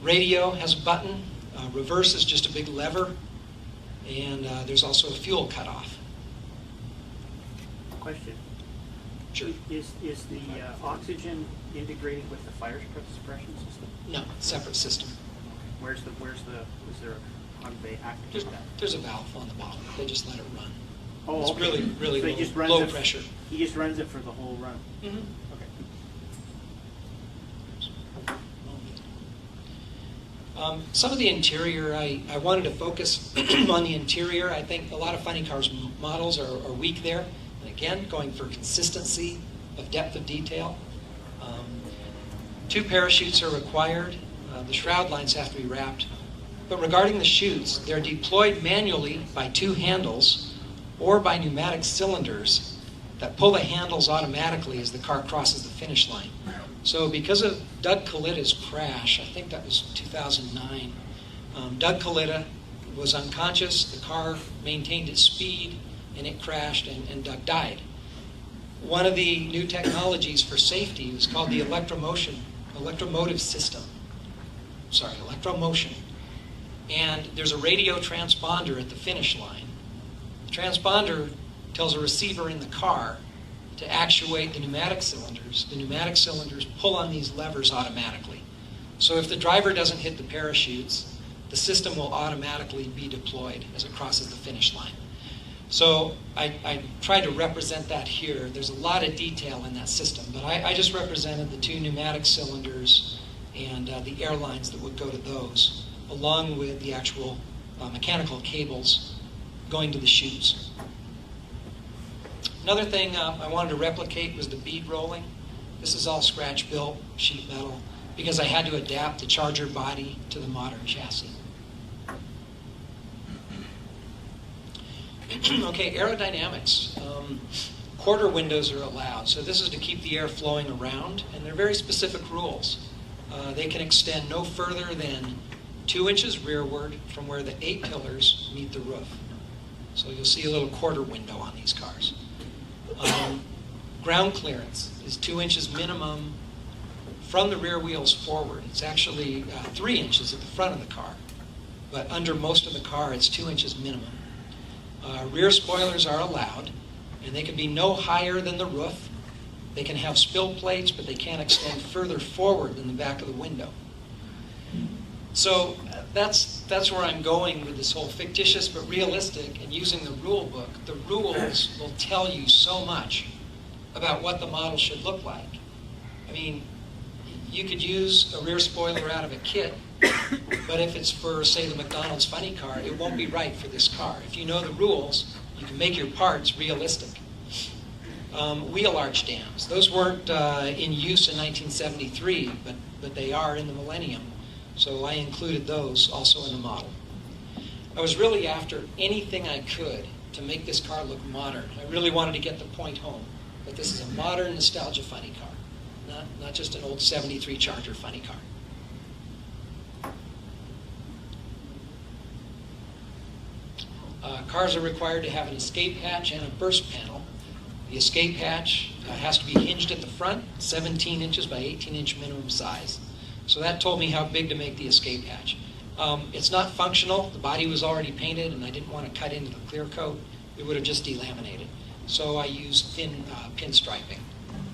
Radio has a button. Reverse is just a big lever. And there's also a fuel cutoff.
Question.
Sure.
Is the oxygen integrated with the fire suppression system?
No, separate system.
Is there, how do they activate that?
There's a valve on the bottom. They just let it run.
Oh,
It's
okay.
really
So he just runs
low
it-
pressure.
He just runs it for the whole run?
Mm-hmm.
Okay.
Some of the interior, I wanted to focus on the interior. I think a lot of Funny Cars models are weak there. And again, going for consistency of depth of detail. 2 parachutes are required. The shroud lines have to be wrapped. But regarding the chutes, they're deployed manually by 2 handles or by pneumatic cylinders that pull the handles automatically as the car crosses the finish line. So because of Doug Kalita's crash, I think that was 2009, Doug Kalita was unconscious, the car maintained its speed, and it crashed, and Doug died. One of the new technologies for safety was called the electromotive system. Electromotion. And there's a radio transponder at the finish line. The transponder tells a receiver in the car to actuate the pneumatic cylinders. The pneumatic cylinders pull on these levers automatically. So if the driver doesn't hit the parachutes, the system will automatically be deployed as it crosses the finish line. So I tried to represent that here. There's a lot of detail in that system, but I just represented the 2 pneumatic cylinders and the air lines that would go to those, along with the actual mechanical cables going to the chutes. Another thing I wanted to replicate was the bead rolling. This is all scratch-built sheet metal. because I had to adapt the Charger body to the modern chassis. Okay, aerodynamics. Quarter windows are allowed. So this is to keep the air flowing around, and they're very specific rules. They can extend no further than 2 inches rearward from where the A-pillars meet the roof. So you'll see a little quarter window on these cars. Ground clearance is 2 inches minimum from the rear wheels forward. It's actually 3 inches at the front of the car, but under most of the car it's 2 inches minimum. Rear spoilers are allowed, and they can be no higher than the roof. They can have spill plates, but they can't extend further forward than the back of the window. So that's where I'm going with this whole fictitious but realistic, and using the rule book. The rules will tell you so much about what the model should look like. I mean, you could use a rear spoiler out of a kit, but if it's for, say, the McDonald's funny car, it won't be right for this car. If you know the rules, you can make your parts realistic. Wheel arch dams. Those weren't in use in 1973, but they are in the millennium. So I included those also in the model. I was really after anything I could to make this car look modern. I really wanted to get the point home that this is a modern nostalgia funny car, not just an old 73 Charger funny car. Cars are required to have an escape hatch and a burst panel. The escape hatch has to be hinged at the front, 17 inches by 18-inch minimum size. So that told me how big to make the escape hatch. It's not functional. The body was already painted, and I didn't want to cut into the clear coat. It would have just delaminated. So I used thin pinstriping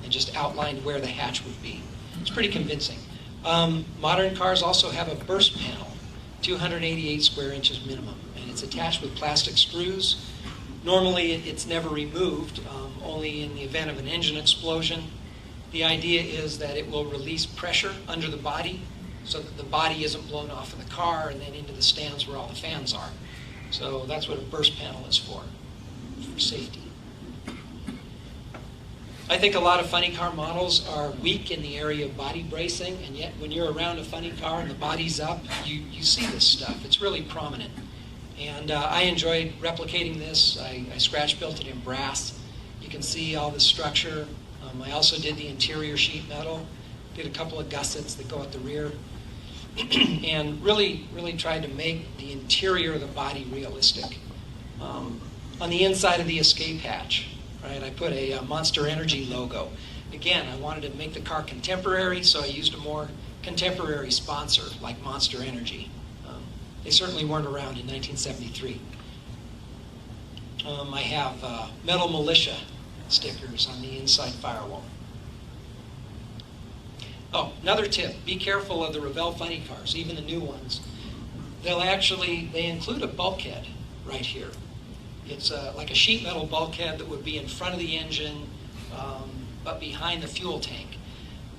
and just outlined where the hatch would be. It's pretty convincing. Modern cars also have a burst panel, 288 square inches minimum, and it's attached with plastic screws. Normally, it's never removed, only in the event of an engine explosion. The idea is that it will release pressure under the body so that the body isn't blown off of the car and then into the stands where all the fans are. So that's what a burst panel is for safety. I think a lot of funny car models are weak in the area of body bracing, and yet when you're around a funny car and the body's up, you see this stuff. It's really prominent. And I enjoyed replicating this. I scratch built it in brass. You can see all the structure. I also did the interior sheet metal, did a couple of gussets that go at the rear, and really tried to make the interior of the body realistic. On the inside of the escape hatch, right, I put a Monster Energy logo. Again, I wanted to make the car contemporary, so I used a more contemporary sponsor like Monster Energy. They certainly weren't around in 1973. I have Metal Militia stickers on the inside firewall. Oh, another tip, be careful of the Revell funny cars, even the new ones. They include a bulkhead right here. It's like a sheet metal bulkhead that would be in front of the engine, but behind the fuel tank.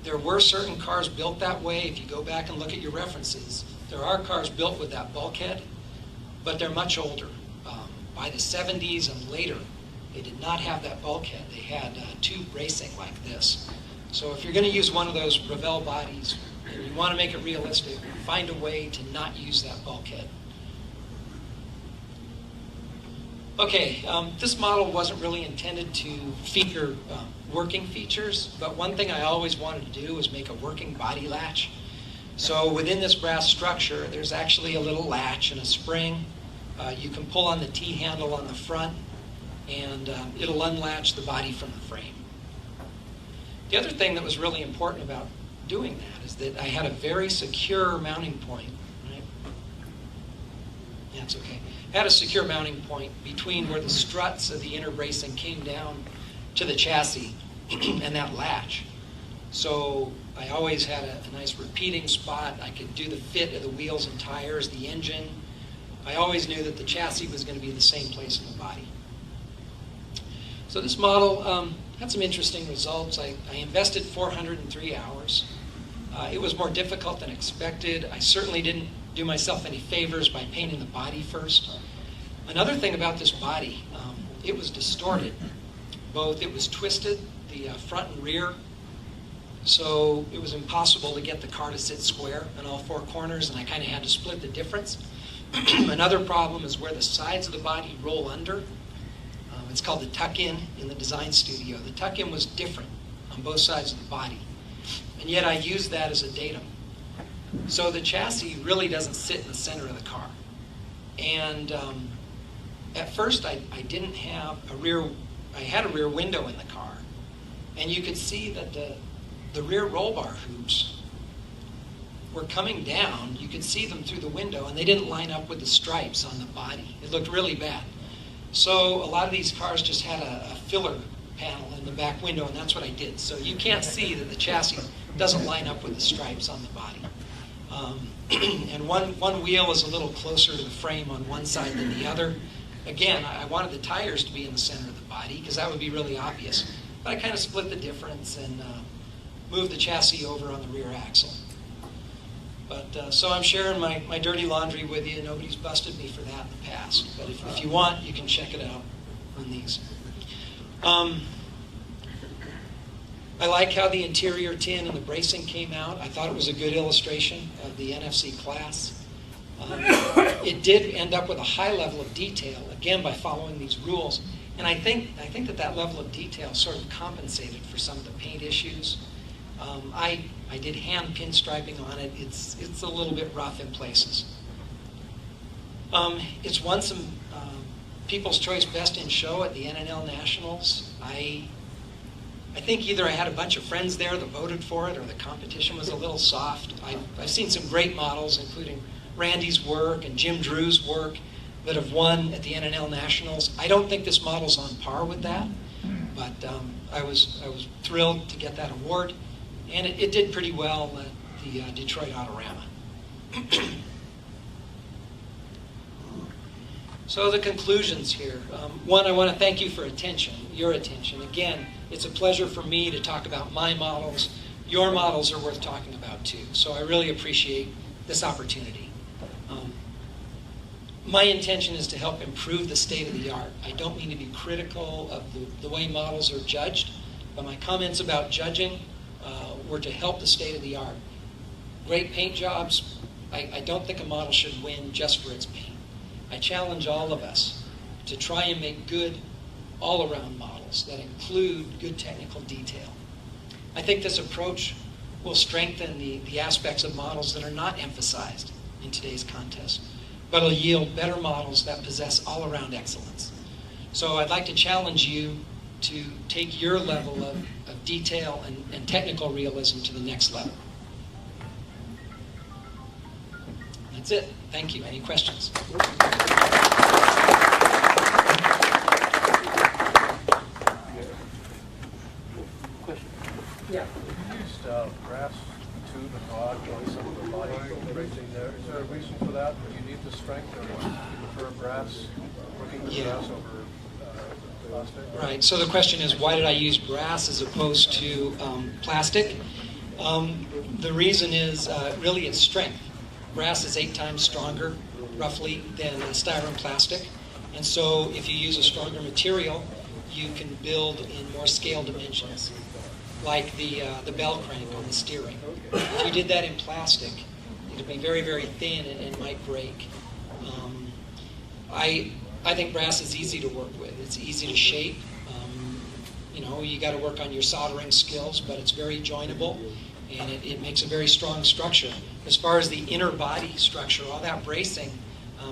There were certain cars built that way. If you go back and look at your references, there are cars built with that bulkhead, but they're much older. By the 70s and later, they did not have that bulkhead. They had tube bracing like this. So if you're going to use one of those Revell bodies, and you want to make it realistic, find a way to not use that bulkhead. Okay, this model wasn't really intended to feature working features, but one thing I always wanted to do was make a working body latch. So within this brass structure, there's actually a little latch and a spring. You can pull on the T-handle on the front, and it'll unlatch the body from the frame. The other thing that was really important about doing that is that I had a very secure mounting point. Right? Yeah, it's okay. I had a secure mounting point between where the struts of the inner bracing came down to the chassis and that latch. So I always had a nice repeating spot. I could do the fit of the wheels and tires, the engine. I always knew that the chassis was going to be the same place in the body. So this model had some interesting results. I invested 403 hours. It was more difficult than expected. I certainly didn't do myself any favors by painting the body first. Another thing about this body, it was distorted. It was twisted, the front and rear So it was impossible to get the car to sit square in all four corners, and I kind of had to split the difference. Another problem is where the sides of the body roll under. It's called the tuck-in in the design studio. The tuck-in was different on both sides of the body, and yet I used that as a datum. So the chassis really doesn't sit in the center of the car. And at first I didn't have I had a rear window in the car, and you could see that the rear roll bar hoops were coming down. You could see them through the window, and they didn't line up with the stripes on the body. It looked really bad. So a lot of these cars just had a filler panel in the back window, and that's what I did. So you can't see that the chassis doesn't line up with the stripes on the body. And one wheel is a little closer to the frame on one side than the other. Again, I wanted the tires to be in the center of the body because that would be really obvious. But I kind of split the difference and moved the chassis over on the rear axle. But so I'm sharing my dirty laundry with you. Nobody's busted me for that in the past. But if you want, you can check it out on these. I like how the interior tin and the bracing came out. I thought it was a good illustration of the NFC class. It did end up with a high level of detail, again, by following these rules. And I think that level of detail sort of compensated for some of the paint issues. I did hand pinstriping on it. It's a little bit rough in places. It's won some People's Choice Best in Show at the NNL Nationals. I think either I had a bunch of friends there that voted for it, or the competition was a little soft. I've seen some great models, including Randy's work and Jim Drew's work, that have won at the NNL Nationals. I don't think this model's on par with that, but I was thrilled to get that award, and it did pretty well at the Detroit Autorama. So the conclusions here. One, I want to thank you for your attention. Again, it's a pleasure for me to talk about my models. Your models are worth talking about too, so I really appreciate this opportunity. My intention is to help improve the state of the art. I don't mean to be critical of the way models are judged, but my comments about judging were to help the state of the art. Great paint jobs, I don't think a model should win just for its paint. I challenge all of us to try and make good all-around models that include good technical detail. I think this approach will strengthen the aspects of models that are not emphasized in today's contest, but will yield better models that possess all-around excellence. So I'd like to challenge you to take your level of detail and technical realism to the next level. That's it. Thank you. Any questions?
Yeah.
You used brass tube and rod on some of the body bracing there. Is there a reason for that? Do you need the strength, or do you prefer brass, working with brass over plastic?
Right. So the question is, why did I use brass as opposed to plastic? The reason is really its strength. Brass is 8 times stronger, roughly, than styrofoam plastic. And so if you use a stronger material, you can build in more scale dimensions, like the bell crank on the steering. If you did that in plastic, it would be very, very thin and might break. I think brass is easy to work with. It's easy to shape. You got to work on your soldering skills, but it's very jointable, and it makes a very strong structure. As far as the inner body structure, all that bracing,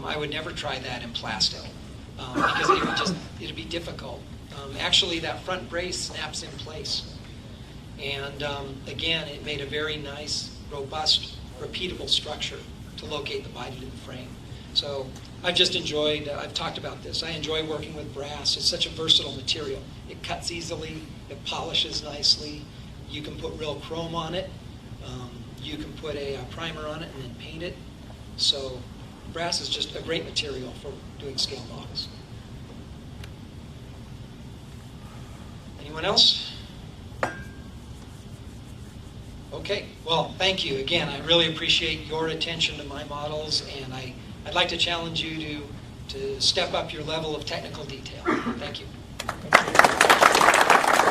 I would never try that in plastic because it'd be difficult. Actually, that front brace snaps in place. And again, it made a very nice, robust, repeatable structure to locate the body to the frame. So I've just enjoyed, I've talked about this, I enjoy working with brass. It's such a versatile material. It cuts easily, it polishes nicely. You can put real chrome on it. You can put a primer on it and then paint it. So brass is just a great material for doing scale models. Anyone else? Okay, well, thank you. Again, I really appreciate your attention to my models, and I'd like to challenge you to step up your level of technical detail. Thank you.